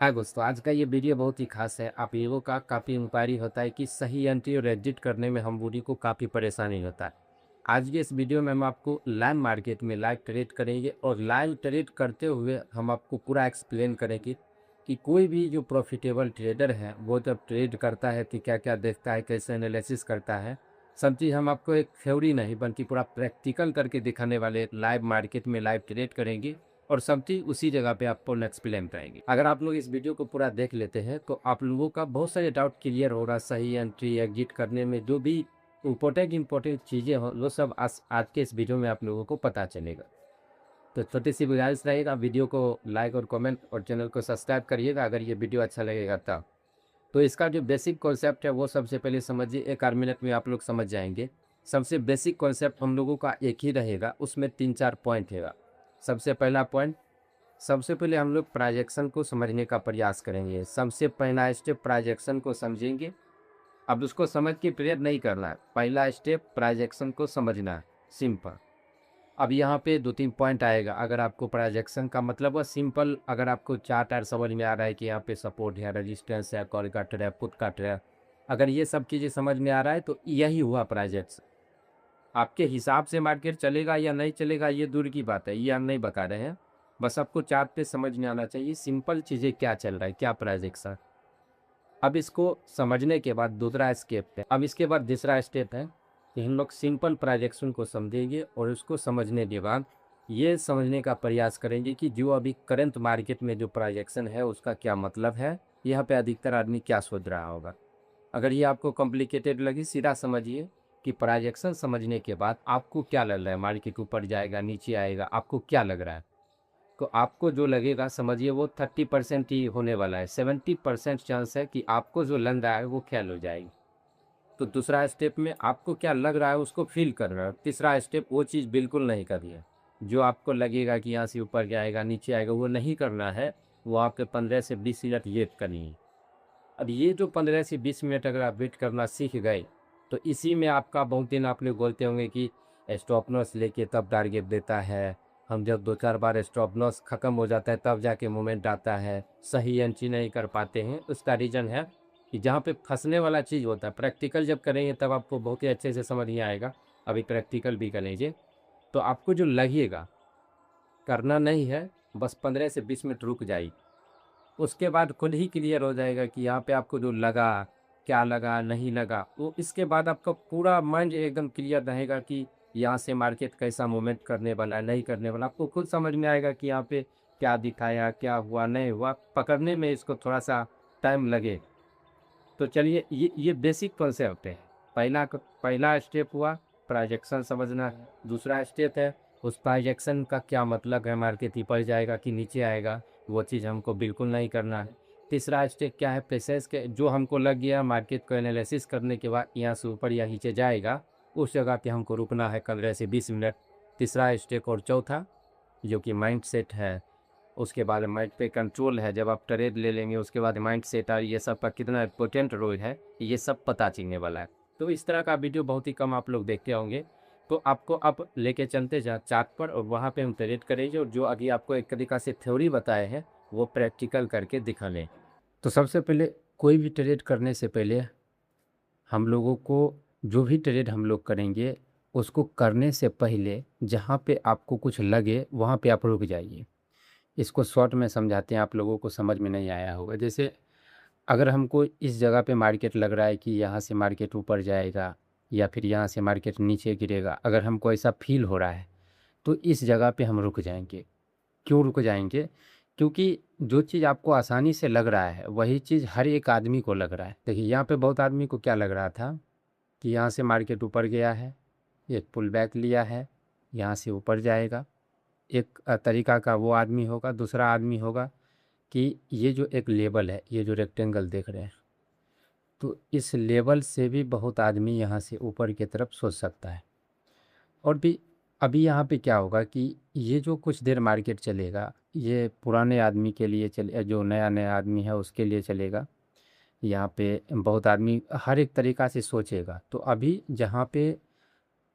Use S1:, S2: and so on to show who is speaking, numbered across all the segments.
S1: हाँ दोस्तों, आज का ये वीडियो बहुत ही खास है। आप लोगों का काफ़ी इंक्वायरी होता है कि सही एंट्री और एग्जिट करने में हम लोगों को काफ़ी परेशानी होता है। आज के इस वीडियो में हम आपको लाइव मार्केट में लाइव ट्रेड करेंगे और लाइव ट्रेड करते हुए हम आपको पूरा एक्सप्लेन करेंगे कि कोई भी जो प्रॉफिटेबल ट्रेडर है वो जब ट्रेड करता है तो क्या क्या देखता है, कैसे एनालिसिस करता है। सब चीज़ हम आपको एक थ्योरी नहीं बल्कि पूरा प्रैक्टिकल करके दिखाने वाले लाइव मार्केट में लाइव ट्रेड करेंगे और सब चीज़ उसी जगह पे आपको एक्सप्लेन कराएंगे। अगर आप लोग इस वीडियो को पूरा देख लेते हैं तो आप लोगों का बहुत सारे डाउट क्लियर होगा। सही एंट्री एग्जिट करने में जो भी इम्पोर्टेंट चीज़ें हो वो सब आज के इस वीडियो में आप लोगों को पता चलेगा। तो छोटी सी गुजारिश रहेगा, वीडियो को लाइक और कमेंट और चैनल को सब्सक्राइब करिएगा अगर ये वीडियो अच्छा लगेगा तब। तो इसका जो बेसिक कॉन्सेप्ट है वो सबसे पहले समझिए, 1 आध मिनट में आप लोग समझ जाएंगे। सबसे बेसिक कॉन्सेप्ट हम लोगों का एक ही रहेगा, उसमें 3-4 पॉइंट है। सबसे पहला पॉइंट, सबसे पहले हम लोग प्राइजेक्शन को समझने का प्रयास करेंगे। सबसे पहला स्टेप प्राइजेक्शन को समझेंगे। अब उसको समझ के प्रेयर नहीं करना है, पहला स्टेप प्राइजेक्शन को समझना है, सिंपल। अब यहाँ पे 2-3 पॉइंट आएगा। अगर आपको प्राइजेक्शन का मतलब है सिंपल, अगर आपको चार्ट आर समझ में आ रहा है कि यहाँ पे सपोर्ट है, रेजिस्टेंस है, कॉल कट रहा है, पुट कट रहा है, अगर ये सब चीज़ें समझ में आ रहा है तो यही हुआ प्राइजेक्शन। आपके हिसाब से मार्केट चलेगा या नहीं चलेगा ये दूर की बात है, ये हम नहीं बता रहे हैं। बस आपको चार्ट पे समझ में आना चाहिए सिंपल चीज़ें क्या चल रहा है, क्या प्राइजेक्शन। अब इसको समझने के बाद दूसरा स्टेप है, अब इसके बाद तीसरा स्टेप है कि हम लोग सिंपल प्राइजेक्शन को समझेंगे और उसको समझने के बाद ये समझने का प्रयास करेंगे कि जो अभी करंट मार्केट में जो प्राइजेक्शन है उसका क्या मतलब है, यहाँ पे अधिकतर आदमी क्या सोच रहा होगा। अगर ये आपको कॉम्प्लिकेटेड लगी, सीधा समझिए कि प्राइजेक्शन समझने के बाद आपको क्या लग रहा है, मार्केट ऊपर जाएगा नीचे आएगा, आपको क्या लग रहा है। तो आपको जो लगेगा समझिए वो 30% ही होने वाला है, 70% चांस है कि आपको जो लग रहा है वो ख्याल हो जाएगी। तो दूसरा स्टेप में आपको क्या लग रहा है उसको फील कर रहा है। तीसरा स्टेप वो चीज़ बिल्कुल नहीं करनी है, जो आपको लगेगा कि यहाँ से ऊपर जाएगा नीचे आएगा वो नहीं करना है। वो आपके 15 से 20 मिनट वेट करनी है। अब ये जो 15 से 20 मिनट अगर आप वेट करना सीख गए तो इसी में आपका बहुत दिन आप लोग बोलते होंगे कि स्टॉप लॉस लेके तब टारगेट देता है, हम जब 2-4 बार स्टॉप लॉस ख़त्म हो जाता है तब जाके मूवमेंट आता है, सही एंट्री नहीं कर पाते हैं। उसका रीज़न है कि जहाँ पे फंसने वाला चीज़ होता है, प्रैक्टिकल जब करेंगे तब आपको बहुत ही अच्छे से समझ में आएगा। अभी प्रैक्टिकल भी कर लीजिए तो आपको जो लगेगा करना नहीं है, बस 15 से 20 मिनट रुक जाइए। उसके बाद खुद ही क्लियर हो जाएगा कि यहाँ पे आपको जो लगा, क्या लगा, नहीं लगा। तो इसके बाद आपका पूरा माइंड एकदम क्लियर रहेगा कि यहाँ से मार्केट कैसा मूवमेंट करने वाला है, नहीं करने वाला। आपको खुद समझ में आएगा कि यहाँ पे क्या दिखाया, क्या हुआ, नहीं हुआ। पकड़ने में इसको थोड़ा-सा टाइम लगे। तो चलिए ये बेसिक कॉन्सेप्ट है। पहला स्टेप हुआ प्रोजेक्शन समझना, दूसरा स्टेप है उस प्रोजेक्शन का क्या मतलब है, मार्केट ऊपर जाएगा कि नीचे आएगा, वो चीज़ हमको बिल्कुल नहीं करना है। तीसरा स्टेप क्या है, पेशेंस के, जो हमको लग गया मार्केट को एनालिसिस करने के बाद यहाँ से ऊपर या नीचे जाएगा, उस जगह पे हमको रुकना है 15 से 20 मिनट। तीसरा स्टेप और चौथा जो कि माइंड सेट है, उसके बाद माइंड पे कंट्रोल है। जब आप ट्रेड ले लेंगे उसके बाद माइंड सेट और ये सब का कितना इम्पोर्टेंट रोल है ये सब पता चलने वाला है। तो इस तरह का वीडियो बहुत ही कम आप लोग देखते होंगे। तो आपको अब लेके चलते जा चार्ट पर और वहाँ पे हम ट्रेड करेंगे और जो अभी आपको एक तरीका से थ्योरी बताए हैं वो प्रैक्टिकल करके दिखा लें। तो सबसे पहले कोई भी ट्रेड करने से पहले हम लोगों को, जो भी ट्रेड हम लोग करेंगे उसको करने से पहले जहाँ पे आपको कुछ लगे वहाँ पे आप रुक जाइए। इसको शॉर्ट में समझाते हैं, आप लोगों को समझ में नहीं आया होगा। जैसे अगर हमको इस जगह पे मार्केट लग रहा है कि यहाँ से मार्केट ऊपर जाएगा या फिर यहाँ से मार्केट नीचे गिरेगा, अगर हमको ऐसा फील हो रहा है तो इस जगह पे हम रुक जाएंगे। क्यों रुक जाएंगे? क्योंकि जो चीज़ आपको आसानी से लग रहा है वही चीज़ हर एक आदमी को लग रहा है। देखिए यहाँ पे बहुत आदमी को क्या लग रहा था कि यहाँ से मार्केट ऊपर गया है, एक पुल बैक लिया है, यहाँ से ऊपर जाएगा। एक तरीका का वो आदमी होगा। दूसरा आदमी होगा कि ये जो एक लेवल है, ये जो रेक्टेंगल देख रहे हैं, तो इस लेवल से भी बहुत आदमी यहाँ से ऊपर की तरफ सोच सकता है। और भी अभी यहाँ पे क्या होगा कि ये जो कुछ देर मार्केट चलेगा ये पुराने आदमी के लिए चले, जो नया नया आदमी है उसके लिए चलेगा। यहाँ पे बहुत आदमी हर एक तरीक़ा से सोचेगा। तो अभी जहाँ पे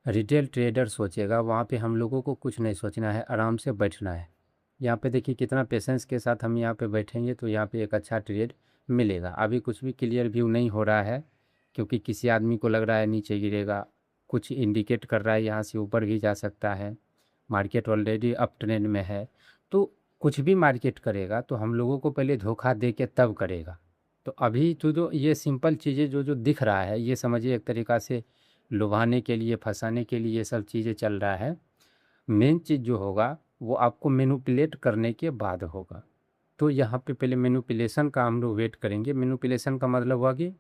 S1: रिटेल ट्रेडर सोचेगा वहाँ पे हम लोगों को कुछ नहीं सोचना है, आराम से बैठना है। यहाँ पे देखिए कितना पेशेंस के साथ हम यहाँ पे बैठेंगे तो यहाँ पे एक अच्छा ट्रेड मिलेगा। अभी कुछ भी क्लियर व्यू नहीं हो रहा है, क्योंकि किसी आदमी को लग रहा है नीचे गिरेगा, कुछ इंडिकेट कर रहा है यहाँ से ऊपर भी जा सकता है। मार्केट ऑलरेडी अप ट्रेंड में है, तो कुछ भी मार्केट करेगा तो हम लोगों को पहले धोखा दे के तब करेगा। तो अभी तो जो ये सिंपल चीज़ें जो जो दिख रहा है, ये समझिए एक तरीक़ा से लुभाने के लिए, फंसाने के लिए ये सब चीज़ें चल रहा है। मेन चीज़ जो होगा वो आपको मैनिपुलेट करने के बाद होगा। तो यहाँ पे पहले मैनिपुलेशन का हम लोग वेट करेंगे। मैनिपुलेशन का मतलब हुआ कि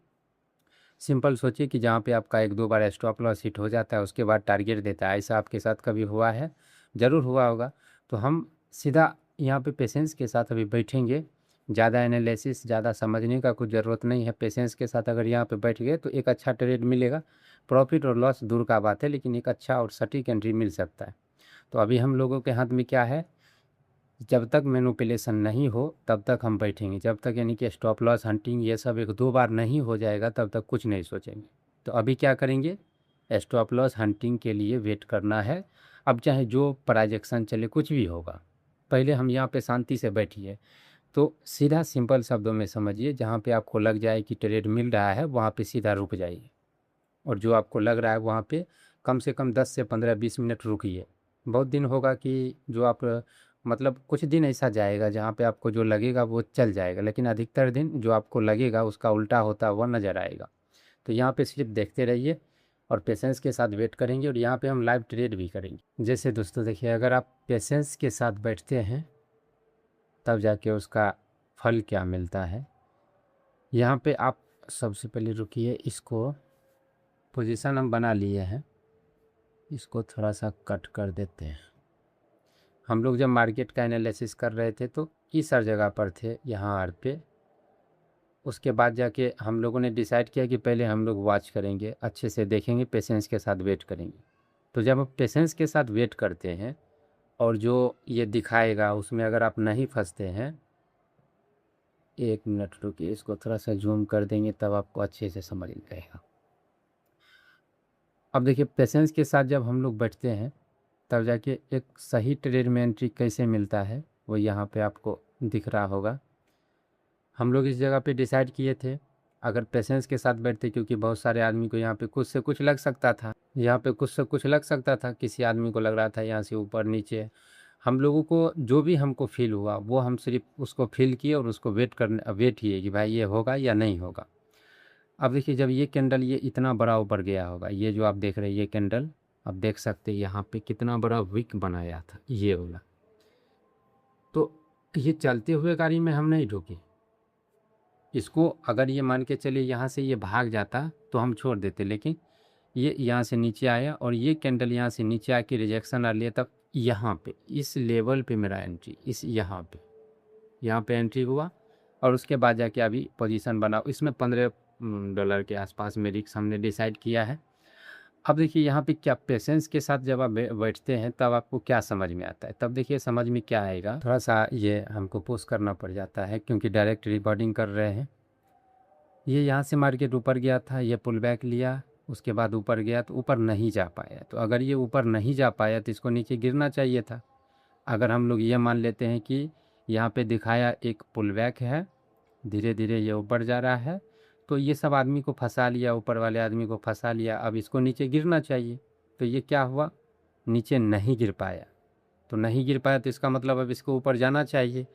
S1: सिंपल सोचिए कि जहाँ पे आपका एक दो बार स्टॉप लॉस हिट हो जाता है, उसके बाद टारगेट देता है। ऐसा आपके साथ कभी हुआ है? ज़रूर हुआ होगा। तो हम सीधा यहाँ पे पेशेंस के साथ अभी बैठेंगे। ज़्यादा एनालिसिस, ज़्यादा समझने का कुछ ज़रूरत नहीं है। पेशेंस के साथ अगर यहाँ पे बैठ गए तो एक अच्छा ट्रेड मिलेगा। प्रॉफिट और लॉस दूर का बात है, लेकिन एक अच्छा और सटीक एंट्री मिल सकता है। तो अभी हम लोगों के हाथ में क्या है? जब तक मैनिपुलेशन नहीं हो तब तक हम बैठेंगे। जब तक यानी कि स्टॉप लॉस हंटिंग ये सब एक दो बार नहीं हो जाएगा तब तक कुछ नहीं सोचेंगे। तो अभी क्या करेंगे? स्टॉप लॉस हंटिंग के लिए वेट करना है। अब चाहे जो प्राइजेक्शन चले, कुछ भी होगा, पहले हम यहाँ पे शांति से बैठिए। तो सीधा सिंपल शब्दों में समझिए, जहाँ पे आपको लग जाए कि ट्रेड मिल रहा है वहाँ पे सीधा रुक जाइए, और जो आपको लग रहा है वहाँ पे कम से कम 10 से 15-20 मिनट रुकिए। बहुत दिन होगा कि जो आप मतलब कुछ दिन ऐसा जाएगा जहाँ पे आपको जो लगेगा वो चल जाएगा, लेकिन अधिकतर दिन जो आपको लगेगा उसका उल्टा होता हुआ नज़र आएगा। तो यहाँ पे सिर्फ देखते रहिए और पेशेंस के साथ वेट करेंगे, और यहाँ पे हम लाइव ट्रेड भी करेंगे। जैसे दोस्तों देखिए, अगर आप पेशेंस के साथ बैठते हैं तब जाके उसका फल क्या मिलता है। यहाँ पे आप सबसे पहले रुकिए, इसको पोजीशन हम बना लिए हैं, इसको थोड़ा सा कट कर देते हैं। हम लोग जब मार्केट का एनालिसिस कर रहे थे तो इस हर जगह पर थे, यहाँ आर पे। उसके बाद जाके हम लोगों ने डिसाइड किया कि पहले हम लोग वॉच करेंगे, अच्छे से देखेंगे, पेशेंस के साथ वेट करेंगे। तो जब आप पेशेंस के साथ वेट करते हैं और जो ये दिखाएगा उसमें अगर आप नहीं फंसते हैं, एक मिनट रुकिए, इसको थोड़ा सा जूम कर देंगे तब आपको अच्छे से समझ जाएगा। अब देखिए, पेशेंस के साथ जब हम लोग बैठते हैं तब जाके एक सही ट्रेड में एंट्री कैसे मिलता है वो यहाँ पे आपको दिख रहा होगा। हम लोग इस जगह पे डिसाइड किए थे अगर पेशेंस के साथ बैठते, क्योंकि बहुत सारे आदमी को यहाँ पे कुछ से कुछ लग सकता था, यहाँ पे कुछ से कुछ लग सकता था, किसी आदमी को लग रहा था यहाँ से ऊपर नीचे। हम लोगों को जो भी हमको फील हुआ वो हम सिर्फ उसको फील किए और उसको वेट किए कि भाई ये होगा या नहीं होगा। अब देखिए, जब ये कैंडल ये इतना बड़ा ऊपर गया होगा, ये जो आप देख रहे हैं ये कैंडल, आप देख सकते हैं यहाँ पे कितना बड़ा विक बनाया था ये वाला। तो ये चलते हुए गाड़ी में हम नहीं ढुके, इसको अगर ये मान के चलिए यहाँ से ये भाग जाता तो हम छोड़ देते, लेकिन ये यहाँ से नीचे आया और ये कैंडल यहाँ से नीचे आके रिजेक्शन आ लिया। तब यहाँ पे इस लेवल पे मेरा एंट्री, इस यहाँ पे एंट्री हुआ, और उसके बाद जाके अभी पोजीशन बना। इसमें $15 के आसपास में रिस्क हमने डिसाइड किया है। अब देखिए यहाँ पे क्या पेशेंस के साथ जब आप बैठते हैं तब आपको क्या समझ में आता है। तब देखिए समझ में क्या आएगा, थोड़ा सा ये हमको पोस्ट करना पड़ जाता है क्योंकि डायरेक्ट रिकॉर्डिंग कर रहे हैं। ये यहाँ से मार्केट ऊपर गया था, ये पुल बैक लिया, उसके बाद ऊपर गया तो ऊपर नहीं जा पाया। तो अगर ये ऊपर नहीं जा पाया तो इसको नीचे गिरना चाहिए था। अगर हम लोग ये मान लेते हैं कि यहाँ पे दिखाया एक पुल बैक है, धीरे धीरे ये ऊपर जा रहा है, तो ये सब आदमी को फंसा लिया, ऊपर वाले आदमी को फंसा लिया, अब इसको नीचे गिरना चाहिए। तो ये क्या हुआ, नीचे नहीं गिर पाया। तो नहीं गिर पाया तो इसका मतलब अब इसको ऊपर जाना चाहिए।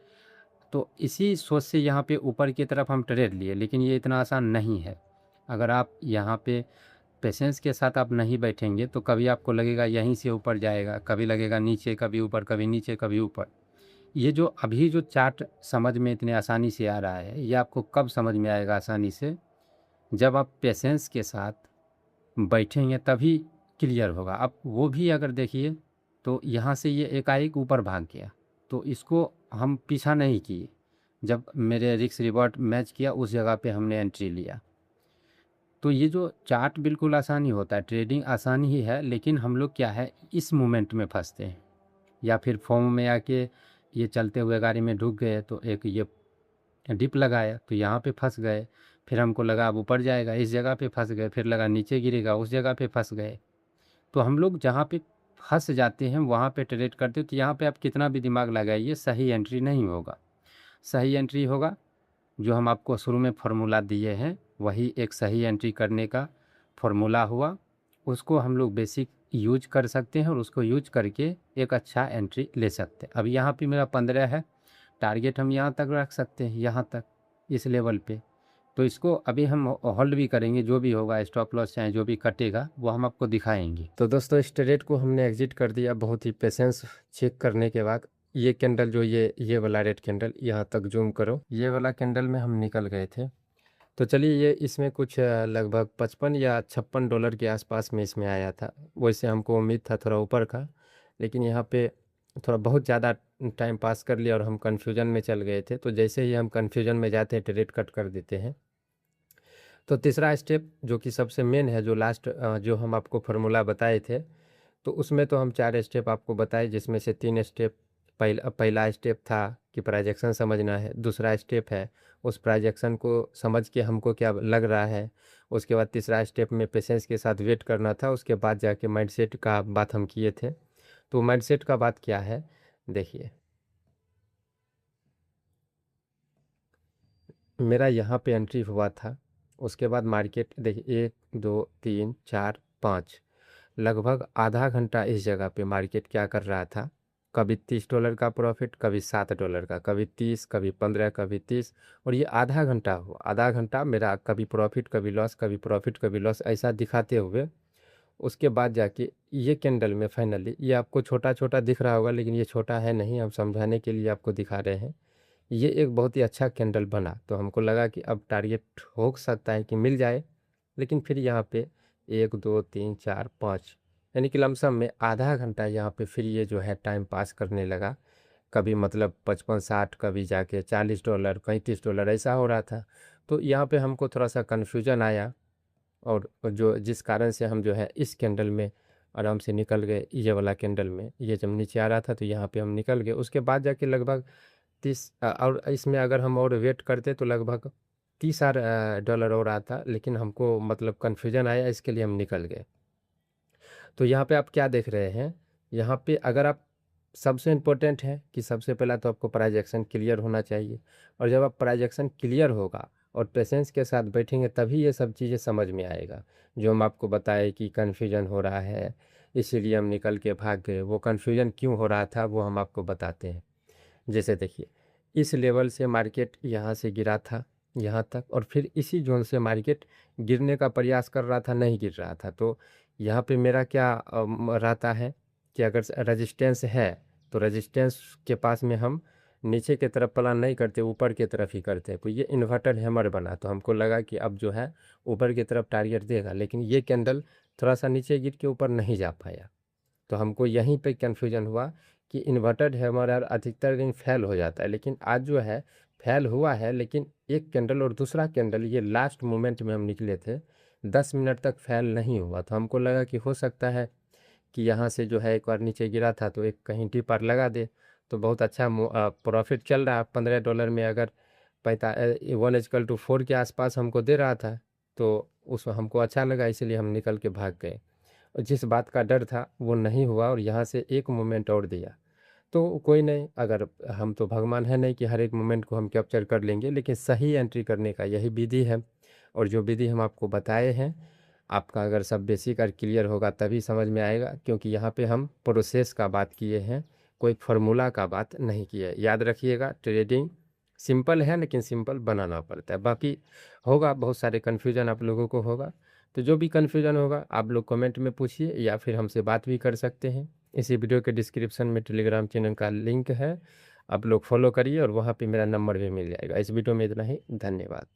S1: तो इसी सोच से यहाँ पे ऊपर की तरफ हम ट्रेड लिए, लेकिन ये इतना आसान नहीं है। अगर आप यहाँ पे पेशेंस के साथ आप नहीं बैठेंगे तो कभी आपको लगेगा यहीं से ऊपर जाएगा, कभी लगेगा नीचे, कभी ऊपर, कभी नीचे, कभी ऊपर। ये जो अभी जो चार्ट समझ में इतने आसानी से आ रहा है, ये आपको कब समझ में आएगा आसानी से, जब आप पेशेंस के साथ बैठेंगे तभी क्लियर होगा। आप वो भी अगर देखिए तो यहाँ से ये एकाएक ऊपर भाग गया, तो इसको हम पीछा नहीं किए। जब मेरे रिस्क रिवॉर्ड मैच किया उस जगह पे हमने एंट्री लिया। तो ये जो चार्ट बिल्कुल आसानी होता है, ट्रेडिंग आसानी ही है, लेकिन हम लोग क्या है इस मोमेंट में फंसते हैं, या फिर फॉर्म में आके ये चलते हुए गाड़ी में ढुक गए तो एक ये डिप लगाया तो यहाँ पे फंस गए। फिर हमको लगा अब ऊपर जाएगा, इस जगह पे फंस गए, फिर लगा नीचे गिरेगा, उस जगह पे फंस गए। तो हम लोग जहाँ पे फंस जाते हैं, वहाँ पे ट्रेड करते हो, तो यहाँ पे आप कितना भी दिमाग लगाइए सही एंट्री नहीं होगा। सही एंट्री होगा जो हम आपको शुरू में फार्मूला दिए हैं, वही एक सही एंट्री करने का फार्मूला हुआ। उसको हम लोग बेसिक यूज कर सकते हैं और उसको यूज करके एक अच्छा एंट्री ले सकते हैं। अब यहाँ पे मेरा 15 है, टारगेट हम यहाँ तक रख सकते हैं, यहाँ तक इस लेवल पे। तो इसको अभी हम होल्ड भी करेंगे, जो भी होगा स्टॉप लॉस चाहे जो भी कटेगा वो हम आपको दिखाएंगे। तो दोस्तों इस ट्रेड को हमने एग्जिट कर दिया बहुत ही पेशेंस चेक करने के बाद। ये कैंडल जो ये वाला रेड कैंडल, यहाँ तक जूम करो, ये वाला कैंडल में हम निकल गए थे। तो चलिए ये इसमें कुछ लगभग 55 या 56 डॉलर के आसपास में इसमें आया था। वैसे हमको उम्मीद था थोड़ा ऊपर का, लेकिन यहाँ पे थोड़ा बहुत ज़्यादा टाइम पास कर लिया और हम कन्फ्यूजन में चल गए थे। तो जैसे ही हम कन्फ्यूजन में जाते हैं ट्रेड कट कर देते हैं। तो तीसरा स्टेप जो कि सबसे मेन है, जो लास्ट जो हम आपको फार्मूला बताए थे, तो उसमें तो हम 4 स्टेप आपको बताए, जिसमें से 3 स्टेप पहला स्टेप था कि प्राइजेक्शन समझना है। दूसरा स्टेप है उस प्राइजेक्शन को समझ के हमको क्या लग रहा है। उसके बाद तीसरा स्टेप में पेशेंस के साथ वेट करना था। उसके बाद जाके माइंडसेट का बात हम किए थे। तो माइंडसेट का बात क्या है देखिए, मेरा यहाँ पे एंट्री हुआ था। उसके बाद मार्केट देखिए 1 2 3 4 5 लगभग आधा घंटा इस जगह पे मार्केट क्या कर रहा था। कभी $30 का प्रॉफिट, कभी $7 का, कभी 30, कभी 15, कभी 30। और ये आधा घंटा हुआ, आधा घंटा मेरा कभी प्रॉफिट कभी लॉस, कभी प्रॉफिट कभी लॉस ऐसा दिखाते हुए उसके बाद जाके ये कैंडल में फाइनली, ये आपको छोटा छोटा दिख रहा होगा लेकिन ये छोटा है नहीं, हम समझाने के लिए आपको दिखा रहे हैं। ये एक बहुत ही अच्छा कैंडल बना, तो हमको लगा कि अब टारगेट हो सकता है कि मिल जाए। लेकिन फिर यहाँ पे 1 2 3 4 5 यानी कि लमसम में आधा घंटा यहाँ पे फिर ये जो है टाइम पास करने लगा। कभी मतलब 55 60, कभी जाके $40 $35 ऐसा हो रहा था। तो यहाँ पे हमको थोड़ा सा कन्फ्यूजन आया, और जो जिस कारण से हम जो है इस कैंडल में आराम से निकल गए। ये वाला कैंडल में ये जब नीचे आ रहा था तो यहाँ पे हम निकल गए। उसके बाद जाके लगभग 30 और इसमें अगर हम और वेट करते तो लगभग $30 और आता, लेकिन हमको मतलब कन्फ्यूजन आया, इसके लिए हम निकल गए। तो यहाँ पे आप क्या देख रहे हैं, यहाँ पे अगर आप, सबसे इम्पोर्टेंट है कि सबसे पहला तो आपको प्राइज एक्शन क्लियर होना चाहिए। और जब आप प्राइज एक्शन क्लियर होगा और पेशेंस के साथ बैठेंगे तभी ये सब चीज़ें समझ में आएगा। जो हम आपको बताए कि कन्फ्यूजन हो रहा है इसीलिए हम निकल के भाग गए, वो कन्फ्यूजन क्यों हो रहा था वो हम आपको बताते हैं। जैसे देखिए इस लेवल से मार्केट यहाँ से गिरा था यहाँ तक, और फिर इसी जोन से मार्केट गिरने का प्रयास कर रहा था, नहीं गिर रहा था। तो यहाँ पे मेरा क्या रहता है कि अगर रेजिस्टेंस है तो रेजिस्टेंस के पास में हम नीचे की तरफ प्लान नहीं करते, ऊपर की तरफ ही करते हैं। तो ये इन्वर्टर हैमर बना, तो हमको लगा कि अब जो है ऊपर की तरफ टारगेट देगा, लेकिन ये कैंडल थोड़ा सा नीचे गिर के ऊपर नहीं जा पाया। तो हमको यहीं पे कन्फ्यूजन हुआ कि इन्वर्टेड हैमर यार अधिकतर दिन फेल हो जाता है, लेकिन आज जो है फेल हुआ है। लेकिन एक कैंडल और दूसरा कैंडल ये लास्ट मोमेंट में हम निकले थे, 10 मिनट तक फेल नहीं हुआ। तो हमको लगा कि हो सकता है कि यहाँ से जो है एक बार नीचे गिरा था तो एक कहीं टी पर लगा दे। तो बहुत अच्छा प्रॉफिट चल रहा है $15 में, अगर 1:4 के आसपास हमको दे रहा था तो उस हमको अच्छा लगा, इसलिए हम निकल के भाग गए। और जिस बात का डर था वो नहीं हुआ, और यहाँ से एक मोमेंट और दिया। तो कोई नहीं, अगर हम तो भगवान है नहीं कि हर एक मोमेंट को हम कैप्चर कर लेंगे, लेकिन सही एंट्री करने का यही विधि है। और जो विधि हम आपको बताए हैं, आपका अगर सब बेसिक और क्लियर होगा तभी समझ में आएगा, क्योंकि यहाँ पे हम प्रोसेस का बात किए हैं, कोई फार्मूला का बात नहीं किया है। याद रखिएगा ट्रेडिंग सिंपल है, लेकिन सिंपल बनाना पड़ता है। बाकी होगा बहुत सारे कन्फ्यूजन आप लोगों को होगा, तो जो भी कन्फ्यूजन होगा आप लोग कमेंट में पूछिए या फिर हमसे बात भी कर सकते हैं। इसी वीडियो के डिस्क्रिप्शन में टेलीग्राम चैनल का लिंक है, आप लोग फॉलो करिए और वहाँ पे मेरा नंबर भी मिल जाएगा। इस वीडियो में इतना ही, धन्यवाद।